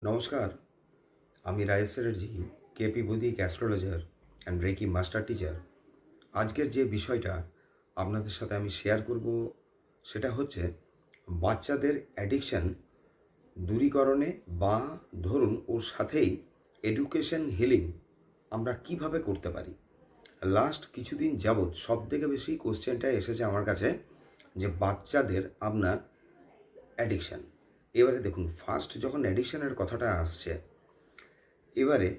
নমস্কার, আমি রায়েশ চ্যাটার্জি, কেপি বৈদিক astrologer and reiki master teacher. আজকের যে বিষয়টা আপনাদের সাথে আমি শেয়ার করব সেটা হচ্ছে বাচ্চাদের অ্যাডিকশান দূরীকরণে বা ধরুন ওর সাথেই এডুকেশন হিলিং আমরা কিভাবে করতে পারি। লাস্ট কিছুদিন যাবৎ সবথেকে বেশি কোশ্চেনটা এসেছে আমার কাছে যে বাচ্চাদের আপনার অ্যাডিকশান। এবারে দেখুন, ফার্স্ট যখন অ্যাডিকশানের কথাটা আসছে, এবারে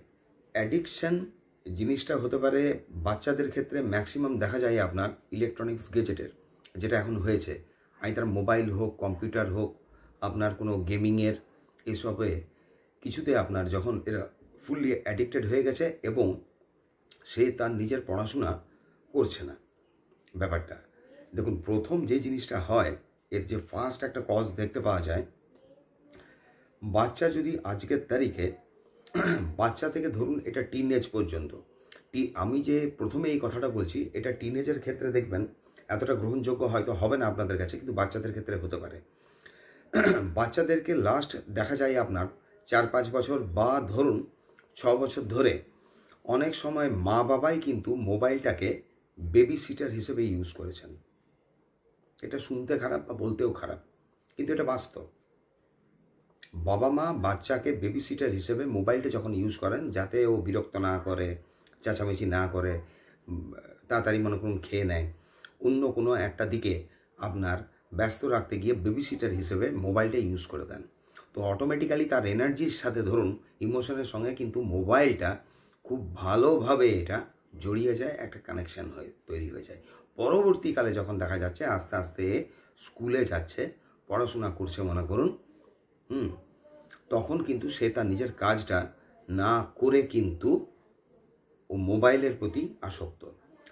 অ্যাডিকশান জিনিসটা হতে পারে বাচ্চাদের ক্ষেত্রে ম্যাক্সিমাম দেখা যায় আপনার ইলেকট্রনিক্স গেজেটের, যেটা এখন হয়েছে, তার মোবাইল হোক, কম্পিউটার হোক, আপনার কোনো গেমিংয়ের, এসবে কিছুতে আপনার যখন এরা ফুললি অ্যাডিক্টেড হয়ে গেছে এবং সে তার নিজের পড়াশোনা করছে না। ব্যাপারটা দেখুন, প্রথম যে জিনিসটা হয়, এর যে ফার্স্ট একটা কজ দেখতে পাওয়া যায়, বাচ্চা যদি আজকের তারিখে বাচ্চা থেকে ধরুন এটা টিনএজ পর্যন্ত, আমি যে প্রথমে এই কথাটা বলছি, এটা টিনএজের ক্ষেত্রে দেখবেন এতটা গ্রহণযোগ্য হয়তো হবে না আপনাদের কাছে, কিন্তু বাচ্চাদের ক্ষেত্রে হতে পারে। বাচ্চাদেরকে লাস্ট দেখা যায় আপনার 4-5 বছর বা ধরুন 6 বছর ধরে অনেক সময় মা বাবাই কিন্তু মোবাইলটাকে বেবি সিটার হিসেবে ইউজ করেছেন। এটা শুনতে খারাপ বা বলতেও খারাপ, কিন্তু এটা বাস্তব। বাবা মা বাচ্চাকে বেবি সিটার হিসেবে মোবাইলটা যখন ইউজ করেন, যাতে ও বিরক্ত না করে, চেঁচামেচি না করে, তাড়াতাড়ি মনে করুন খেয়ে নেয়, অন্য কোনো একটা দিকে আপনার ব্যস্ত রাখতে গিয়ে বেবি সিটার হিসেবে মোবাইলটা ইউজ করে দেন। তো অটোমেটিক্যালি তার এনার্জির সাথে ধরুন ইমোশনের সঙ্গে কিন্তু মোবাইলটা খুব ভালোভাবে এটা জড়িয়ে যায়, একটা কানেকশান তৈরি হয়ে যায়। পরবর্তীকালে যখন দেখা যাচ্ছে আস্তে আস্তে স্কুলে যাচ্ছে, পড়াশোনা করছে মনে করুন, তখন কিন্তু সে তার নিজের কাজটা না করে কিন্তু ও মোবাইলের প্রতি আসক্ত।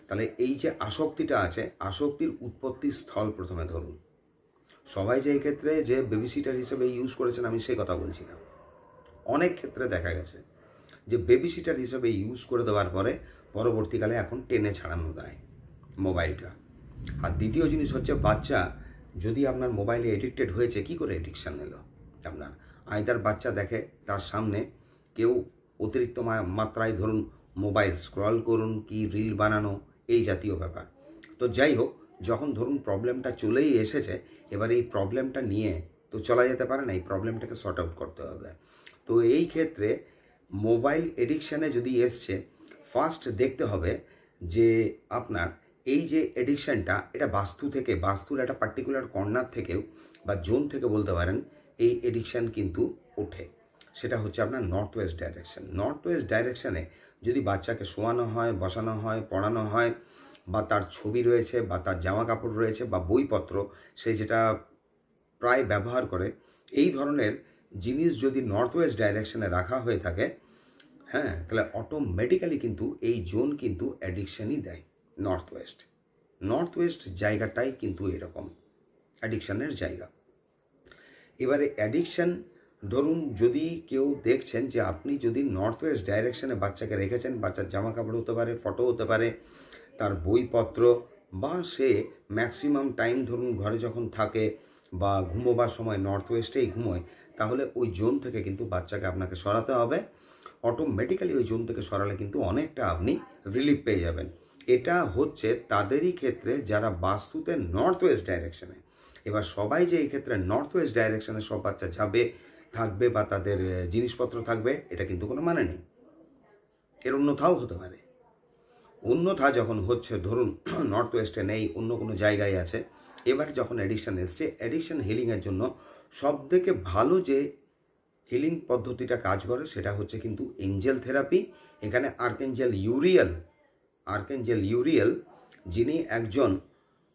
তাহলে এই যে আসক্তিটা আছে, আসক্তির উৎপত্তির স্থল প্রথমে ধরুন। সবাই যে এই ক্ষেত্রে যে বেবি সিটার হিসেবে ইউজ করেছেন আমি সে কথা বলছি না। অনেক ক্ষেত্রে দেখা গেছে যে বেবি সিটার হিসেবে ইউজ করে দেওয়ার পরে পরবর্তীকালে এখন টেনে ছাড়ানো দেয় মোবাইলটা। আর দ্বিতীয় জিনিস হচ্ছে, বাচ্চা যদি আপনার মোবাইলে এডিক্টেড হয়েছে, কি করে এডিকশান এলো আপনার? আইদার বাচ্চা দেখে তার সামনে কেউ অতিরিক্ত মাত্রায় ধরুন মোবাইল স্ক্রল করুন, কি রিল বানানো, এই জাতীয় ব্যাপার। তো যাই হোক, যখন ধরুন প্রবলেমটা চলেই এসেছে, এবার এই প্রবলেমটা নিয়ে তো চলা যেতে পারে না, এই প্রবলেমটাকে সর্ট আউট করতে হবে। তো এই ক্ষেত্রে মোবাইল এডিকশানে যদি এসছে, ফার্স্ট দেখতে হবে যে আপনার এই যে এডিকশানটা, এটা বাস্তুর একটা পার্টিকুলার কর্নার থেকেও বা জোন থেকে বলতে পারেন, এই এডিকশান কিন্তু ওঠে। সেটা হচ্ছে আপনার north west direction. North west ডাইরেকশানে যদি বাচ্চাকে শোয়ানো হয়, বসানো হয়, পড়ানো হয়, বা তার ছবি রয়েছে, বা তার জামা কাপড় রয়েছে, বা বইপত্র সে যেটা প্রায় ব্যবহার করে, এই ধরনের জিনিস যদি নর্থ ওয়েস্ট ডাইরেকশানে রাখা হয়ে থাকে, তাহলে অটোমেটিক্যালি কিন্তু এই জোন কিন্তু অ্যাডিকশানই দেয়। নর্থ ওয়েস্ট জায়গাটাই কিন্তু এরকম অ্যাডিকশানের জায়গা। এবারে অ্যাডিকশান ধরুন, যদি কেউ দেখছেন যে আপনি যদি নর্থ ওয়েস্ট ডাইরেকশানে বাচ্চাকে রেখেছেন, বাচ্চার জামা কাপড় হতে পারে, ফটো হতে পারে, তার বইপত্র, বা সে ম্যাক্সিমাম টাইম ধরুন ঘরে যখন থাকে বা ঘুমোবার সময় নর্থ ওয়েস্টেই ঘুমোয়, তাহলে ওই জোন থেকে কিন্তু বাচ্চাকে আপনাকে সরাতে হবে। অটোমেটিক্যালি ওই জোন থেকে সরালে কিন্তু অনেকটা আপনি রিলিফ পেয়ে যাবেন। এটা হচ্ছে তাদেরই ক্ষেত্রে যারা বাস্তুতে নর্থ ওয়েস্ট ডাইরেকশানে। এবার সবাই যে এই ক্ষেত্রে নর্থ ওয়েস্ট ডাইরেকশানে সব বাচ্চা যাবে, থাকবে বা তাদের জিনিসপত্র থাকবে, এটা কিন্তু কোনো মানে নেই। এর অন্যথাও হতে পারে। অন্যথা যখন হচ্ছে, ধরুন নর্থ ওয়েস্টে নেই, অন্য কোনো জায়গায় আছে, এবার যখন অ্যাডিকশান এসছে, অ্যাডিকশান হিলিংয়ের জন্য সবথেকে ভালো যে হিলিং পদ্ধতিটা কাজ করে সেটা হচ্ছে কিন্তু এঞ্জেল থেরাপি। এখানে আর্কেঞ্জেল ইউরিয়েল, যিনি একজন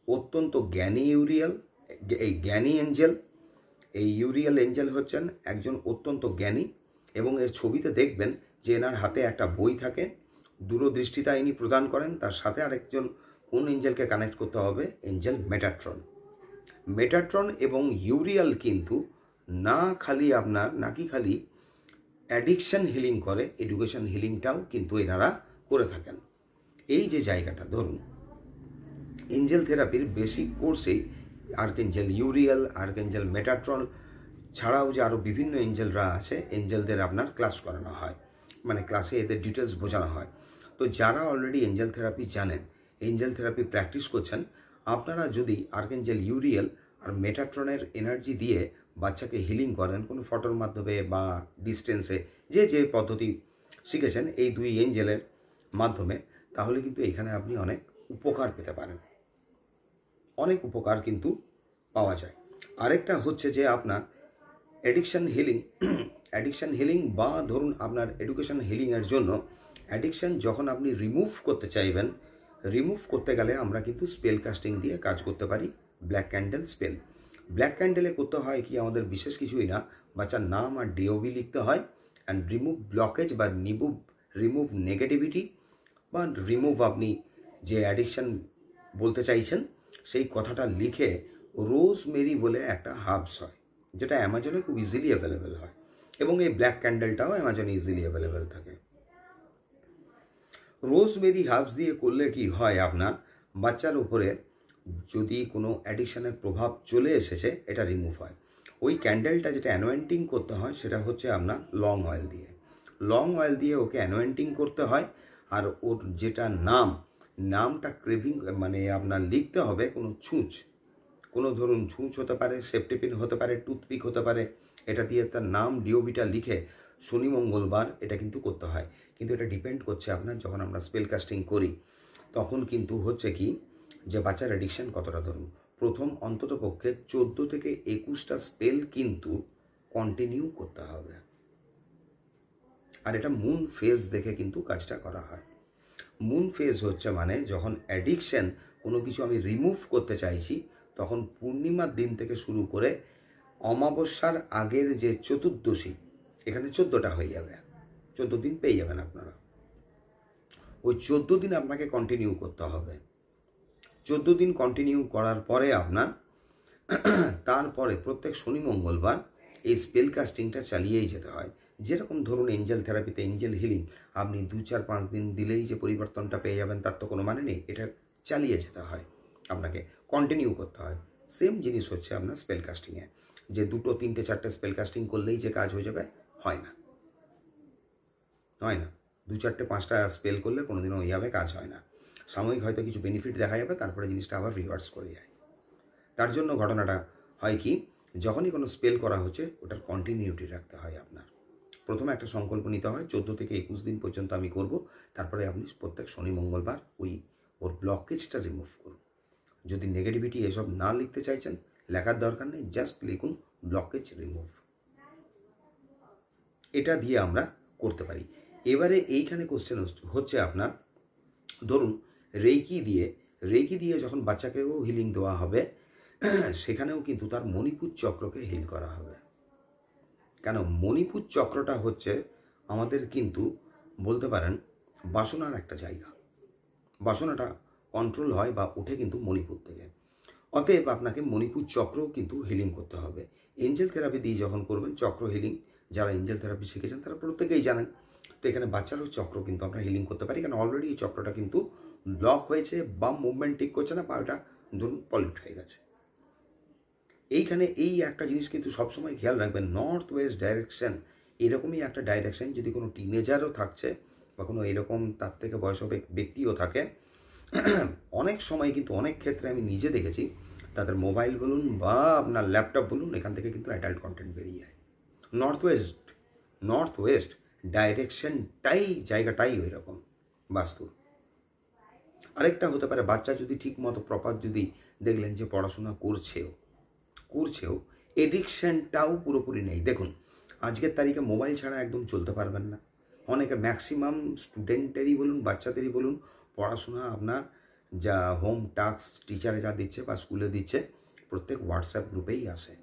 অত্যন্ত জ্ঞানী এঞ্জেল। এই ইউরিয়েল এঞ্জেল হচ্ছেন একজন অত্যন্ত জ্ঞানী, এবং এর ছবিতে দেখবেন যে এনার হাতে একটা বই থাকে, দূরদৃষ্টিতা ইনি প্রদান করেন। তার সাথে আরেকজন কোন এঞ্জেলকে কানেক্ট করতে হবে, এঞ্জেল মেটাট্রন এবং ইউরিয়াল কিন্তু নাকি খালি অ্যাডিকশান হিলিং করে, এডুকেশন হিলিংটাও কিন্তু এনারা করে থাকেন। এই যে জায়গাটা ধরুন, এঞ্জেল থেরাপির বেসিক কোর্সেই আর্কেঞ্জেল ইউরিয়াল, আর্কেঞ্জেল মেটাট্রন ছাড়াও যে আরও বিভিন্ন এঞ্জেলরা আছে, এঞ্জেলদের আপনার ক্লাস করানো হয়, মানে ক্লাসে এদের ডিটেলস বোঝানো হয়। তো যারা অলরেডি এঞ্জেল থেরাপি জানেন, এঞ্জেল থেরাপি প্র্যাকটিস করছেন, আপনারা যদি আর্কেঞ্জেল ইউরিয়েল আর মেটাট্রনের এনার্জি দিয়ে বাচ্চাকে হিলিং করেন কোনো ফটোর মাধ্যমে বা ডিস্টেন্সে, যে পদ্ধতি শিখেছেন এই দুই এঞ্জেলের মাধ্যমে, তাহলে কিন্তু এখানে আপনি অনেক উপকার পেতে পারেন, অনেক উপকার কিন্তু পাওয়া যায়। আরেকটা হচ্ছে যে আপনার অ্যাডিকশান হিলিং বা ধরুন আপনার এডুকেশন হিলিংয়ের জন্য অ্যাডিকশান যখন আপনি রিমুভ করতে চাইবেন, রিমুভ করতে গেলে আমরা কিন্তু স্পেল কাস্টিং দিয়ে কাজ করতে পারি। ব্ল্যাক ক্যান্ডেল স্পেল, ব্ল্যাক ক্যান্ডেলে করতে হয় কি, আমাদের বিশেষ কিছুই না, বাচ্চার নাম আর ডিওবি লিখতে হয়, অ্যান্ড রিমুভ ব্লকেজ বা রিমুভ নেগেটিভিটি বা রিমুভ আপনি যে অ্যাডিকশান বলতে চাইছেন সেই কথাটা লিখে রোজমেরি বলে একটা হার্বস হয়, যেটা অ্যামাজনে খুব ইজিলি অ্যাভেলেবেল হয়, এবং এই ব্ল্যাক ক্যান্ডেলটাও অ্যামাজনে ইজিলি অ্যাভেলেবেল থাকে। রোজমেরি হার্বস দিয়ে করলে কি হয়, আপনার বাচ্চার উপরে যদি কোনো অ্যাডিকশানের প্রভাব চলে এসেছে এটা রিমুভ হয়। ওই ক্যান্ডেলটা যেটা অ্যানোয়েন্টিং করতে হয় সেটা হচ্ছে আপনার লং অয়েল দিয়ে ওকে অ্যানোয়েন্টিং করতে হয়। আর ওর যেটা নামটা ক্রেভিং মানে আপনার লিখতে হবে কোনো ছুঁচ, কোনো ধরুন ছুঁচ হতে পারে, সেফটিপিন হতে পারে, টুথপিক হতে পারে, এটা দিয়ে তার নাম ডিওবিটা লিখে শনি মঙ্গলবার এটা কিন্তু করতে হয়। কিন্তু এটা ডিপেন্ড করছে আপনার যখন আমরা স্পেল কাস্টিং করি তখন কিন্তু হচ্ছে কি যে বাচ্চার অ্যাডিকশান কতটা, ধরুন প্রথম অন্তত পক্ষে 14 থেকে 21টা স্পেল কিন্তু কন্টিনিউ করতে হবে। আর এটা মুন ফেজ দেখে কিন্তু কাজটা করা হয়। মুন ফেজ হচ্ছে মানে যখন অ্যাডিকশান কোনো কিছু আমি রিমুভ করতে চাইছি তখন পূর্ণিমার দিন থেকে শুরু করে অমাবস্যার আগের যে চতুর্দশী, এখানে 14টা হয়ে যাবে, 14 দিন পেয়ে যাবেন আপনারা। ওই 14 দিন আপনাকে কন্টিনিউ করতে হবে। 14 দিন কন্টিনিউ করার পরে আপনার তারপরে প্রত্যেক শনি মঙ্গলবার এই স্পেল কাস্টিংটা চালিয়েই যেতে হয়। যেরকম ধরুন এঞ্জেল থেরাপিতে এঞ্জেল হিলিং আপনি 2-4-5 দিন দিলেই যে পরিবর্তনটা পেয়ে যাবেন তার তো কোনো মানে নেই, এটা চালিয়ে যেতে হয়, আপনাকে কন্টিনিউ করতে হয়। সেম জিনিস হচ্ছে আপনার স্পেল কাস্টিংয়ে, যে 2, 3, 4 স্পেল কাস্টিং করলেই যে কাজ হয়ে যাবে হয় না, 2, 4, 5টা স্পেল করলে কোনোদিনও ওইভাবে কাজ হয় না। সাময়িক হয়তো কিছু বেনিফিট দেখা যাবে, তারপরে জিনিসটা আবার রিভার্স করে যায়। তার জন্য ঘটনাটা হয় কি, যখনই কোনো স্পেল করা হচ্ছে ওটার কন্টিনিউটি রাখতে হয় আপনার। প্রথমে একটা সংকল্প নিতে হয় 14 থেকে 21 দিন পর্যন্ত আমি করব, তারপরে আপনি প্রত্যেক শনি মঙ্গলবার ওর ব্লকেজটা রিমুভ করুন। যদি নেগেটিভিটি এসব না লিখতে চাইছেন লেখার দরকার নেই, জাস্ট লিখুন ব্লকেজ রিমুভ, এটা দিয়ে আমরা করতে পারি। এবারে এইখানে কোশ্চেন হচ্ছে আপনার, ধরুন রেকি দিয়ে যখন বাচ্চাকেও হিলিং দেওয়া হবে সেখানেও কিন্তু তার মণিপুর চক্রকে হিল করা হবে। কেন, মণিপুর চক্রটা হচ্ছে আমাদের কিন্তু বলতে পারেন বাসনার একটা জায়গা, বাসনাটা কন্ট্রোল হয় বা ওঠে কিন্তু মণিপুর থেকে। অতএব আপনাকে মণিপুর চক্রও কিন্তু হিলিং করতে হবে। এঞ্জেল থেরাপি দিয়ে যখন করবেন চক্র হিলিং, যারা এঞ্জেল থেরাপি শিখেছেন তারা প্রত্যেকেই জানেন। তো এখানে বাচ্চারও চক্র কিন্তু আমরা হিলিং করতে পারি, কারণ অলরেডি এই চক্রটা কিন্তু ব্লক হয়েছে বা মুভমেন্ট ঠিক করছে না, বা ওটা ধরুন পলিউট হয়ে গেছে। এইখানে এই একটা জিনিস কিন্তু সবসময় খেয়াল রাখবেন, নর্থ ওয়েস্ট ডাইরেকশন এরকমই একটা ডাইরেকশন, যদি কোনো টিনেজারও থাকছে বা কোনো এরকম তার থেকে বয়স ব্যক্তিও থাকে, অনেক সময় কিন্তু অনেক ক্ষেত্রে আমি নিজে দেখেছি তাদের মোবাইল বলুন বা আপনার ল্যাপটপ বলুন এখান থেকে কিন্তু অ্যাডাল্ট কন্টেন্ট বেরিয়ে যায়। নর্থ ওয়েস্ট জায়গাটাই ওই রকম বাস্তু। আরেকটা হতে পারে বাচ্চা যদি ঠিক মতো প্রপার যদি দেখলেন যে পড়াশোনা করছেও এডিকশনটাও পুরোপুরি নেই। দেখুন আজকের তারিখে মোবাইল ছাড়া একদম চলতে পারবেন না। অনেকে ম্যাক্সিমাম স্টুডেন্টেরই বলুন বাচ্চাদেরই বলুন পড়াশোনা আপনার যা হোম টাস্ক টিচারে যা দিচ্ছে বা স্কুলে দিচ্ছে প্রত্যেক হোয়াটসঅ্যাপ গ্রুপেই আসে।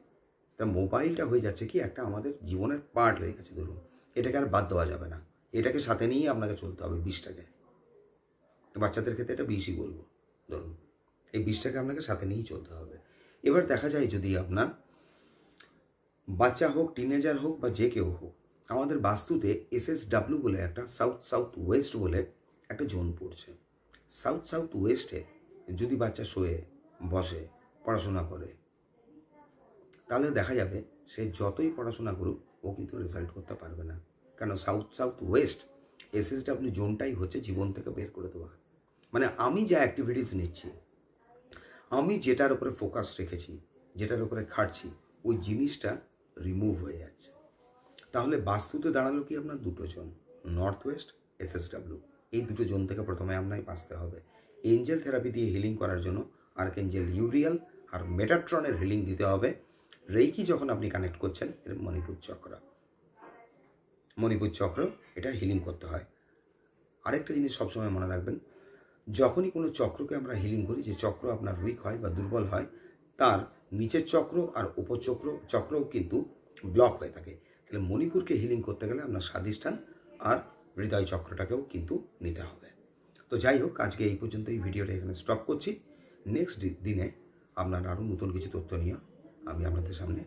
তা মোবাইলটা হয়ে যাচ্ছে কি একটা আমাদের জীবনের পার্ট হয়ে গেছে। ধরুন এটাকে আর বাদ দেওয়া যাবে না, এটাকে সাথে নিয়েই আপনাকে চলতে হবে। 20টাকে বাচ্চাদের ক্ষেত্রে এটা 20ই বলবো, ধরুন এই 20টাকে আপনাকে সাথে নিয়েই চলতে হবে। এবার দেখা যায় যদি আপনার বাচ্চা হোক টিনেজার হোক বা যে কেউ হোক, আমাদের বাস্তুতে SSW বলে একটা সাউথ ওয়েস্ট বলে একটা জোন পড়ছে। সাউথ ওয়েস্টে যদি বাচ্চা শোয়ে বসে পড়াশোনা করে তাহলে দেখা যাবে সে যতই পড়াশোনা করুক ও কিন্তু রেজাল্ট করতে পারবে না। কেন? সাউথ ওয়েস্ট SSW জোনটাই হচ্ছে জীবন থেকে বের করে দেওয়া। মানে আমি যা অ্যাক্টিভিটিস নিচ্ছি, আমি যেটার উপরে ফোকাস রেখেছি, যেটার উপরে খাটছি, ওই জিনিসটা রিমুভ হয়ে যাচ্ছে। তাহলে বাস্তুতে দাঁড়ালো কি আপনার দুটো জোন, নর্থ ওয়েস্ট, SSW। এই দুটো জোন থেকে প্রথমে আপনাকে বাঁচতে হবে। এঞ্জেল থেরাপি দিয়ে হিলিং করার জন্য আর্কেঞ্জেল ইউরিয়াল আর মেটাট্রনের হিলিং দিতে হবে। রেইকি যখন আপনি কানেক্ট করছেন, এর মণিপুর চক্র এটা হিলিং করতে হয়। আরেকটা জিনিস সবসময় মনে রাখবেন, যখনই কোনো চক্রকে আমরা হিলিং করি, যে চক্র আপনার উইক হয় বা দুর্বল হয়, তার নিচের চক্র আর উপর চক্রও কিন্তু ব্লক হয়ে থাকে। তাহলে মণিপুরকে হিলিং করতে গেলে আপনার স্বাধিষ্ঠান আর হৃদয় চক্রটাকেও কিন্তু নিতে হবে। তো যাই হোক, আজকে এই পর্যন্ত এই ভিডিওটা এখানে স্টপ করছি। নেক্সট দিনে আপনার আরও নতুন কিছু তথ্য নিয়ে আমি আপনাদের সামনে